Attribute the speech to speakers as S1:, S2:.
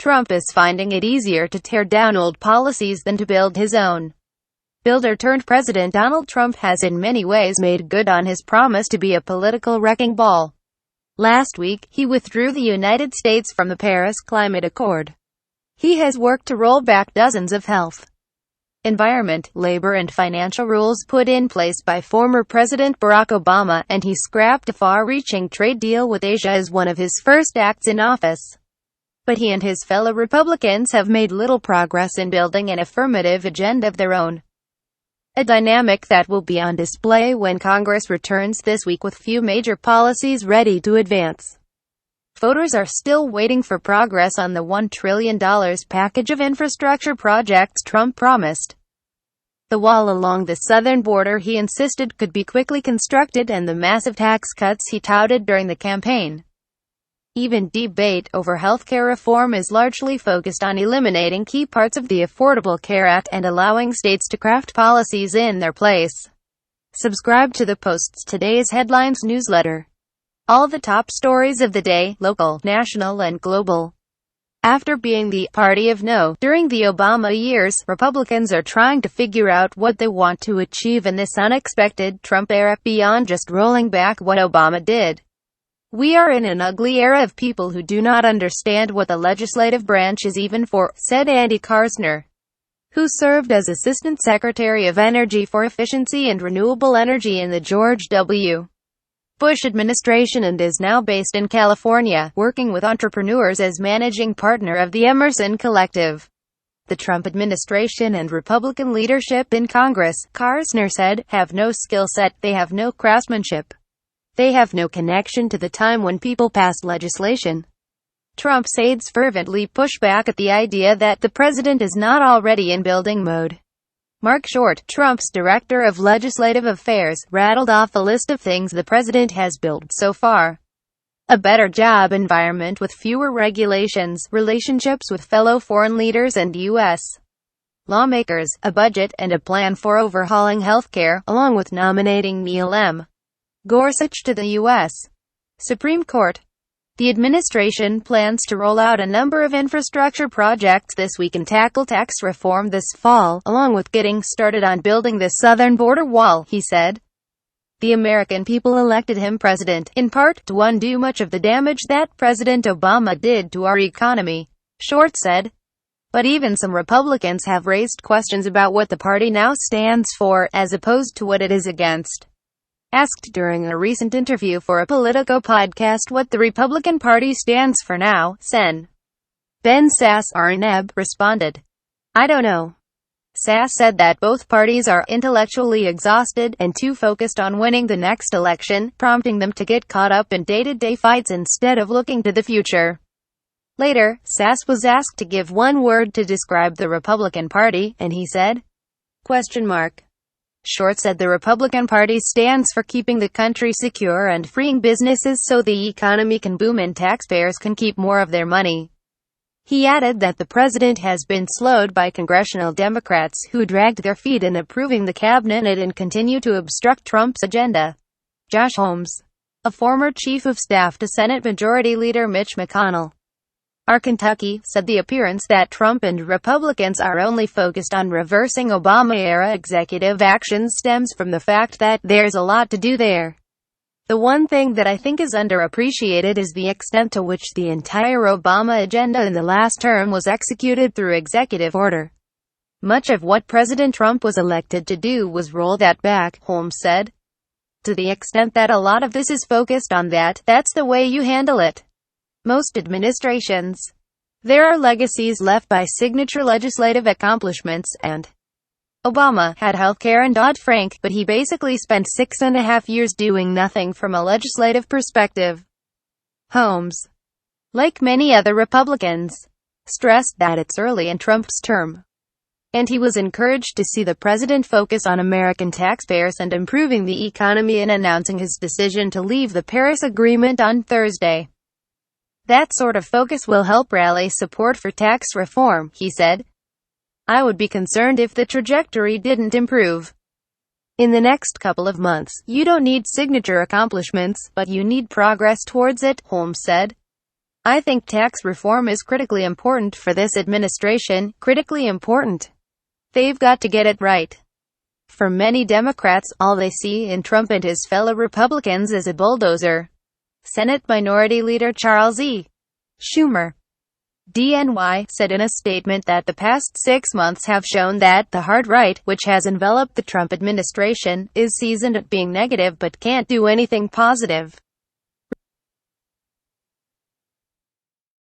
S1: Trump is finding it easier to tear down old policies than to build his own. Builder-turned-president Donald Trump has in many ways made good on his promise to be a political wrecking ball. Last week, he withdrew the United States from the Paris Climate Accord. He has worked to roll back dozens of health, environment, labor and financial rules put in place by former President Barack Obama, and he scrapped a far-reaching trade deal with Asia as one of his first acts in office. But he and his fellow Republicans have made little progress in building an affirmative agenda of their own. A dynamic that will be on display when Congress returns this week with few major policies ready to advance. Voters are still waiting for progress on the $1 trillion package of infrastructure projects Trump promised. The wall along the southern border he insisted could be quickly constructed, and the massive tax cuts he touted during the campaign. Even debate over healthcare reform is largely focused on eliminating key parts of the Affordable Care Act and allowing states to craft policies in their place. Subscribe to the Post's Today's Headlines newsletter. All the top stories of the day, local, national and global. After being the party of no during the Obama years, Republicans are trying to figure out what they want to achieve in this unexpected Trump era beyond just rolling back what Obama did. "We are in an ugly era of people who do not understand what the legislative branch is even for," said Andy Karsner, who served as Assistant Secretary of Energy for Efficiency and Renewable Energy in the George W. Bush administration and is now based in California, working with entrepreneurs as managing partner of the Emerson Collective. The Trump administration and Republican leadership in Congress, Karsner said, have no skill set, they have no craftsmanship. They have no connection to the time when people passed legislation. Trump's aides fervently push back at the idea that the president is not already in building mode. Mark Short, Trump's Director of Legislative Affairs, rattled off a list of things the president has built so far. A better job environment with fewer regulations, relationships with fellow foreign leaders and U.S. lawmakers, a budget, and a plan for overhauling healthcare, along with nominating Neil M. Gorsuch to the U.S. Supreme Court. The administration plans to roll out a number of infrastructure projects this week and tackle tax reform this fall, along with getting started on building the southern border wall, he said. The American people elected him president, in part, to undo much of the damage that President Obama did to our economy, Short said. But even some Republicans have raised questions about what the party now stands for, as opposed to what it is against. Asked during a recent interview for a Politico podcast what the Republican Party stands for now, Sen. Ben Sasse responded, "I don't know." Sasse said that both parties are intellectually exhausted and too focused on winning the next election, prompting them to get caught up in day-to-day fights instead of looking to the future. Later, Sasse was asked to give one word to describe the Republican Party, and he said, ? Short said the Republican Party stands for keeping the country secure and freeing businesses so the economy can boom and taxpayers can keep more of their money. He added that the president has been slowed by congressional Democrats who dragged their feet in approving the cabinet and continue to obstruct Trump's agenda. Josh Holmes, a former chief of staff to Senate Majority Leader Mitch McConnell, Kentucky, said the appearance that Trump and Republicans are only focused on reversing Obama-era executive actions stems from the fact that there's a lot to do there. The one thing that I think is underappreciated is the extent to which the entire Obama agenda in the last term was executed through executive order. Much of what President Trump was elected to do was roll that back, Holmes said. To the extent that a lot of this is focused on that, that's the way you handle it. Most administrations. There are legacies left by signature legislative accomplishments, and Obama had healthcare and Dodd-Frank, but he basically spent 6.5 years doing nothing from a legislative perspective. Holmes, like many other Republicans, stressed that it's early in Trump's term, and he was encouraged to see the president focus on American taxpayers and improving the economy in announcing his decision to leave the Paris Agreement on Thursday. That sort of focus will help rally support for tax reform, he said. I would be concerned if the trajectory didn't improve. In the next couple of months, you don't need signature accomplishments, but you need progress towards it, Holmes said. I think tax reform is critically important for this administration, critically important. They've got to get it right. For many Democrats, all they see in Trump and his fellow Republicans is a bulldozer. Senate Minority Leader Charles E. Schumer, DNY, said in a statement that the past 6 months have shown that the hard right, which has enveloped the Trump administration, is seasoned at being negative but can't do anything positive.